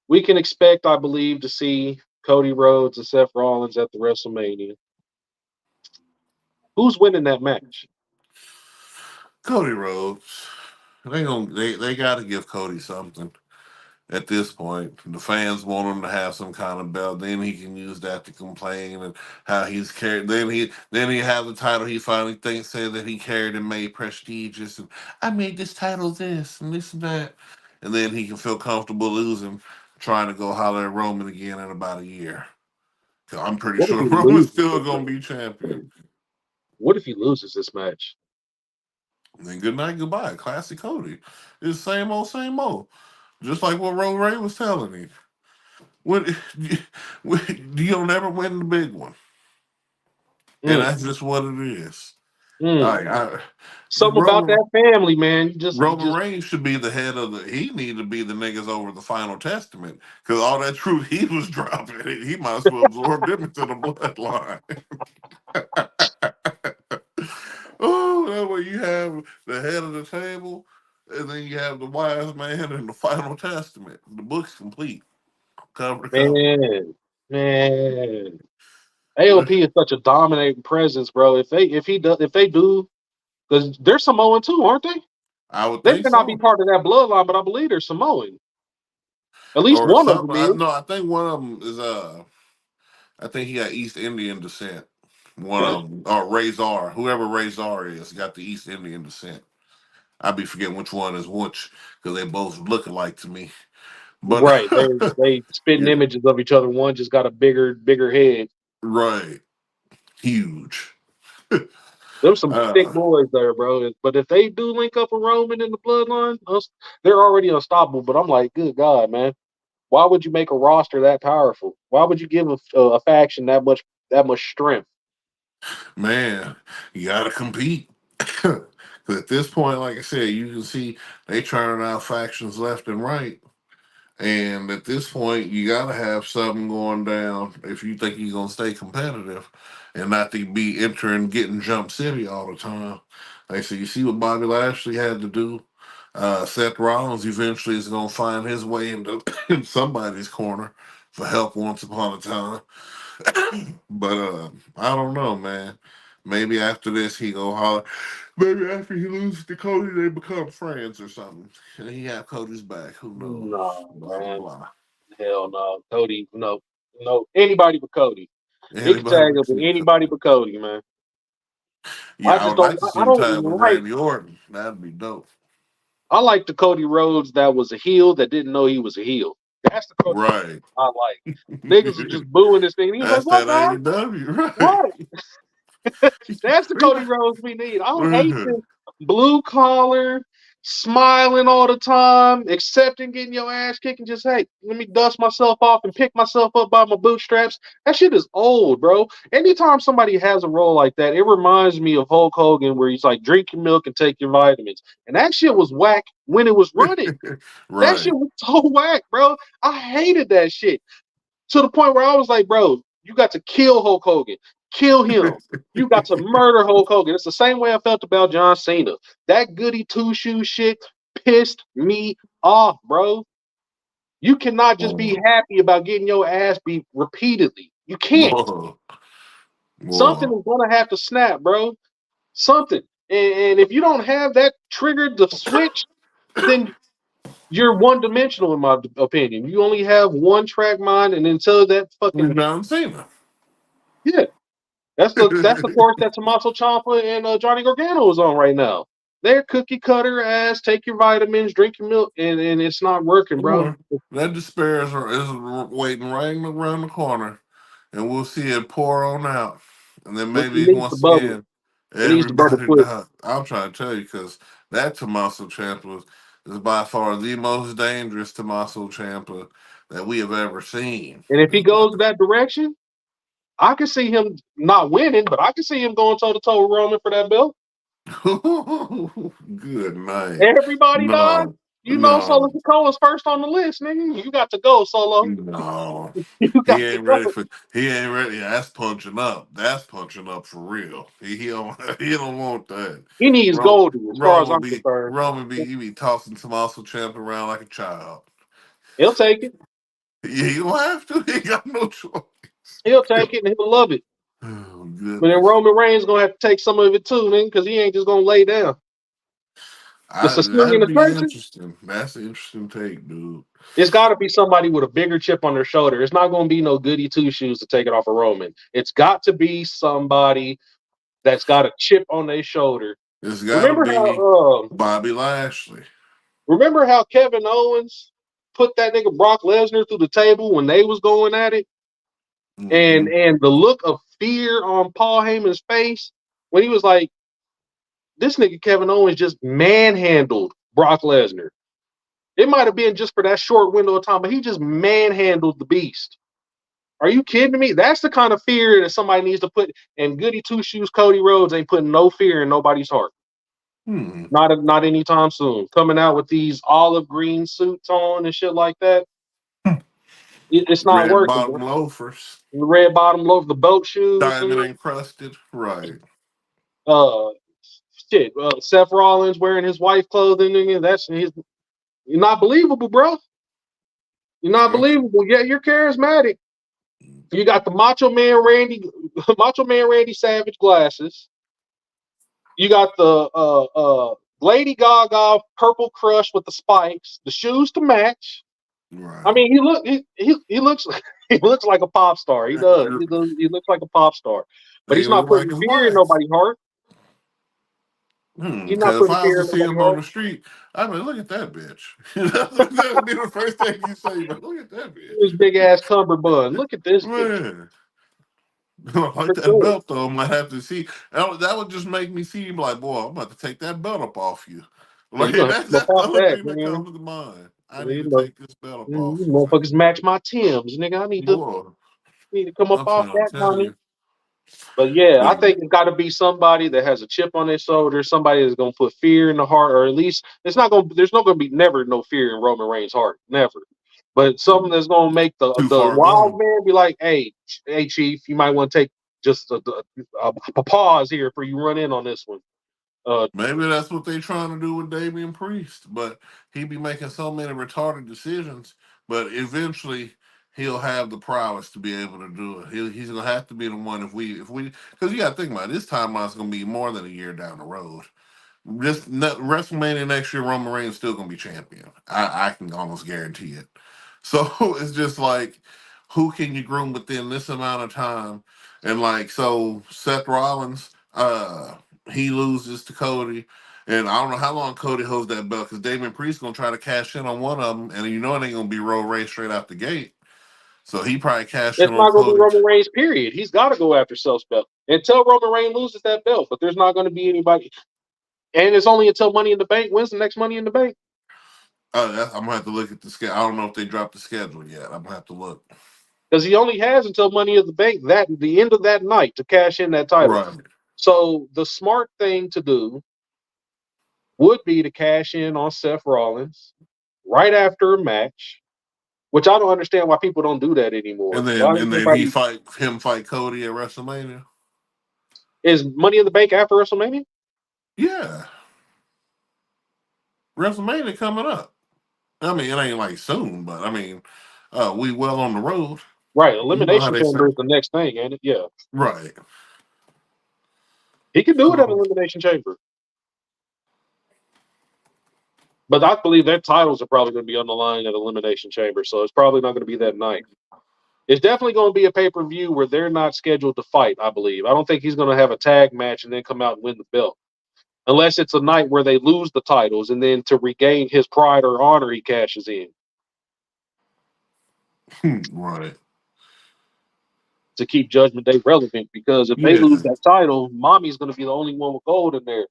we can expect, I believe, to see Cody Rhodes and Seth Rollins at the WrestleMania. Who's winning that match? Cody Rhodes. They got to give Cody something. At this point. The fans want him to have some kind of belt. Then he can use that to complain and how he's carried. Then he have the title he finally thinks said that he carried and made prestigious. And I made this title this and this and that. And then he can feel comfortable losing, trying to go holler at Roman again in about a year. 'Cause I'm pretty What if sure he Roman's loses still this gonna match? be champion. What if he loses this match? And then good night, goodbye. Classic Cody. It's same old, same old. Just like what Ro Ray was telling me. When, you don't ever win the big one, and Mm, that's just what it is. All mm. right, Something about Roman that family, man. You Roman just Reigns should be the head of the. He need to be the niggas over the Final Testament because all that truth he was dropping, he might as well absorb them into the bloodline. Oh, that way you have the head of the table, and then you have the wise man and the Final Testament. The book's complete, cover to cover. man, man. AOP is such a dominating presence, bro. If they do, because they're Samoan too, aren't they? I would They think may not be so. part of that bloodline, but I believe they're Samoan. At least Or one of something. them is. No, I think one of them is I think he got East Indian descent. One of them, or Razor, whoever Razor is, got the East Indian descent. I be forgetting which one is which because they both look alike to me. But Right. They spitting yeah, images of each other. One just got a bigger head. right, huge. There's some thick uh, boys there, bro. But if they do link up with Roman in the bloodline, they're already unstoppable. But I'm like, good God, man. Why would you make a roster that powerful? Why would you give a faction that much strength? man, you gotta compete. 'Cause at this point, like I said, you can see they turning out factions left and right. And at this point, you got to have something going down if you think you're going to stay competitive and not to be entering, getting Jump City all the time. Like, so you see what Bobby Lashley had to do. Seth Rollins eventually is going to find his way into in somebody's corner for help once upon a time. But I don't know, man. Maybe after this he go holler. Maybe after he loses to Cody, they become friends or something. And he have Cody's back. Who knows? No, Blah blah man. blah. Hell no. Cody, no. No. Anybody but Cody. He can Anybody tag but up with you, anybody Cody. but Cody, man. I Yeah, I just would don't like to see I him don't tag with like Randy Orton. That'd be dope. I like the Cody Rhodes that was a heel that didn't know he was a heel. That's the Cody Rhodes Right. I like. Niggas was just booing this thing. He was like, That's "What, that guys? AEW, right? What?" That's the Cody Rhodes we need. I don't hate this blue collar, smiling all the time, accepting getting your ass kicked, and just hey, let me dust myself off and pick myself up by my bootstraps. That shit is old, bro. Anytime somebody has a role like that, it reminds me of Hulk Hogan, where he's like, drink your milk and take your vitamins. And that shit was whack when it was running. That shit Right. was so whack, bro. I hated that shit to the point where I was like, bro, you got to kill Hulk Hogan, kill him. You got to murder Hulk Hogan. It's the same way I felt about John Cena. That goody two shoes shit pissed me off, bro. You cannot just be Whoa. happy about getting your ass beat repeatedly. You can't. Whoa. Something Whoa. is gonna have to snap, bro. Something. And if you don't have that triggered the switch, then you're one dimensional in my opinion. You only have one track mind, and until that fucking John Cena. yeah, that's the course that Tommaso Ciampa and Johnny Gargano is on right now. They're cookie cutter ass. Take your vitamins, drink your milk, and it's not working, bro. Well, that despair is waiting right around the corner, and we'll see it pour on out. And then Look, it maybe needs to once bubble. again, It needs to bubble everybody quick. dies. I'm trying to tell you because that Tommaso Ciampa is by far the most dangerous Tommaso Ciampa that we have ever seen. And if he goes that direction, I can see him not winning, but I can see him going toe to toe with Roman for that belt. Good night. Everybody dies. No, You know, Solo no, Sikoa's first on the list, nigga. You got to go, Solo. no. You He got to ain't go. ready for. He ain't ready. Yeah, that's punching up. That's punching up for real. He don't. He don't want that. He needs Roman, Goldie, as far as Roman I'm be concerned. Roman be. He be tossing Tommaso Ciampa around like a child. He'll take it. Yeah, you don't have to. He ain't got no choice. He'll take it, and he'll love it. Oh But then goodness. Roman Reigns gonna have to take some of it too, then, because he ain't just gonna lay down. The Sicilian That'd be attraction, interesting. That's an interesting take, dude. it's got to be somebody with a bigger chip on their shoulder. It's not gonna be no goody two shoes to take it off of Roman. It's got to be somebody that's got a chip on their shoulder. It's got to Remember be how? Bobby Lashley. Remember how Kevin Owens put that nigga Brock Lesnar through the table when they was going at it, and Hmm. and the look of fear on Paul Heyman's face when he was like, "This nigga Kevin Owens just manhandled Brock Lesnar." It might have been just for that short window of time, but he just manhandled the beast. Are you kidding me? That's the kind of fear that somebody needs to put. And Goody Two Shoes Cody Rhodes ain't putting no fear in nobody's heart. Hmm. Not anytime soon. Coming out with these olive green suits on and shit like that. It's not Red working, bro. bottom loafers. The red bottom loaf, the boat shoes, Diamond encrusted. Right. uh, shit. Seth Rollins wearing his wife clothing. And that's his. You're not believable, bro. You're not I'm, believable. Yeah, you're charismatic. You got the Macho Man Randy, Macho Man Randy Savage glasses. You got the Lady Gaga purple crush with the spikes, the shoes to match. I Right. mean, he looks he looks like a pop star. He does. He looks like a pop star, but He he's not look like putting his fear in wife. nobody's heart. He's not Because if putting I was fear to in see nobody's him on heart. the street, I'd be like, look at that bitch. That would be the first thing you say, but look at that His bitch. big ass cummerbund. Look at this bitch Man. Like for that sure. belt though, I might have to see. That would just make me seem like, boy, I'm about to take that belt up off you. Yeah, Like you gonna have to that's come up the off only that, thing that man. comes to mind. I need You to know, take this belt up off you you, motherfuckers match my Tims, nigga. I boy. need to come up I'm off trying that, to tell mommy. you. But yeah, But I think it's got to be somebody that has a chip on their shoulder, somebody that's gonna put fear in the heart, or at least it's not gonna. There's not gonna be never no fear in Roman Reigns' heart, never. But something that's gonna make too the far wild gone. man be like, hey, chief, you might want to take just a pause here before you run in on this one. Uh, Maybe that's what they trying to do with Damian Priest, but he be making so many retarded decisions. But eventually, he'll have the prowess to be able to do it. He's gonna have to be the one if we because you got to think about it, this timeline's gonna be more than a year down the road. Just WrestleMania next year, Roman Reigns still gonna be champion. I can almost guarantee it. So it's just like, who can you groom within this amount of time? And like, so Seth Rollins, he loses to Cody, and I don't know how long Cody holds that belt because Damian Priest gonna try to cash in on one of them, and you know it ain't gonna be Road Race straight out the gate. So he probably cashed in it's on not gonna be Cody. Roman Reigns. Period. He's got to go after Self's belt until Roman Reigns loses that belt. But there's not gonna be anybody, and it's only until Money in the Bank wins the next Money in the Bank. I'm gonna have to look at the schedule. I don't know if they dropped the schedule yet. I'm gonna have to look. Because he only has until Money in the Bank that the end of that night to cash in that title. Right. So the smart thing to do would be to cash in on Seth Rollins right after a match, which I don't understand why people don't do that anymore. And Why then does and then he anybody fight Cody at WrestleMania. is Money in the Bank after WrestleMania? Yeah, WrestleMania coming up. I mean, it ain't like soon, but I mean, we well on the road. Right, You know how Elimination they say. Chamber is the next thing, ain't it? Yeah, Right. he can do it at So, Elimination Chamber, but I believe their titles are probably going to be on the line at Elimination Chamber, so it's probably not going to be that night. It's definitely going to be a pay per view where they're not scheduled to fight. I believe. I don't think he's going to have a tag match and then come out and win the belt, unless it's a night where they lose the titles and then to regain his pride or honor, he cashes in right. to keep Judgment Day relevant. Because if they lose Yeah. that title, Mommy's going to be the only one with gold in there.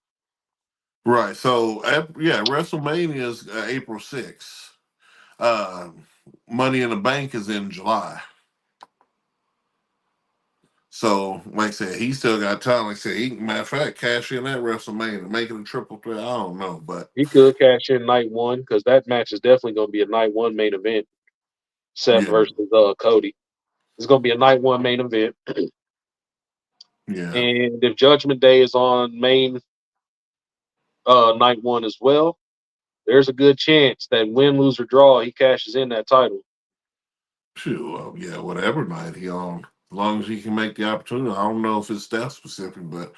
Right. So, yeah, WrestleMania is April 6th. Uh, Money in the Bank is in July. So, like I said, he still got time. Like I said, matter of fact, cash in that WrestleMania, make it a triple threat. I don't know, but He could cash in night one because that match is definitely going to be a night one main event. Seth yeah, versus Cody. It's going to be a night one main event. yeah. And if Judgment Day is on main night one as well, there's a good chance that win, lose, or draw, he cashes in that title. Shoot, well, yeah, whatever night he on, as long as he can make the opportunity. I don't know if it's that specific, but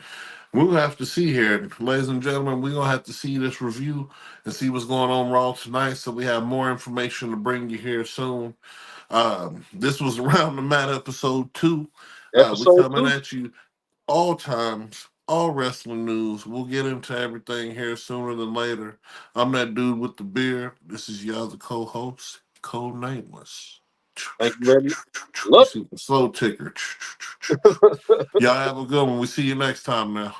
we'll have to see here, ladies and gentlemen. We're gonna have to see this review and see what's going on Raw tonight. So we have more information to bring you here soon. This was around the mat episode 2. We Episode coming two. at you all times, all wrestling news. We'll get into everything here sooner than later. I'm that dude with the beard. This is y'all, the co-host, Code Nameless. Thank you very much. You Look. see the slow ticker. Y'all have a good one. We see you next time now.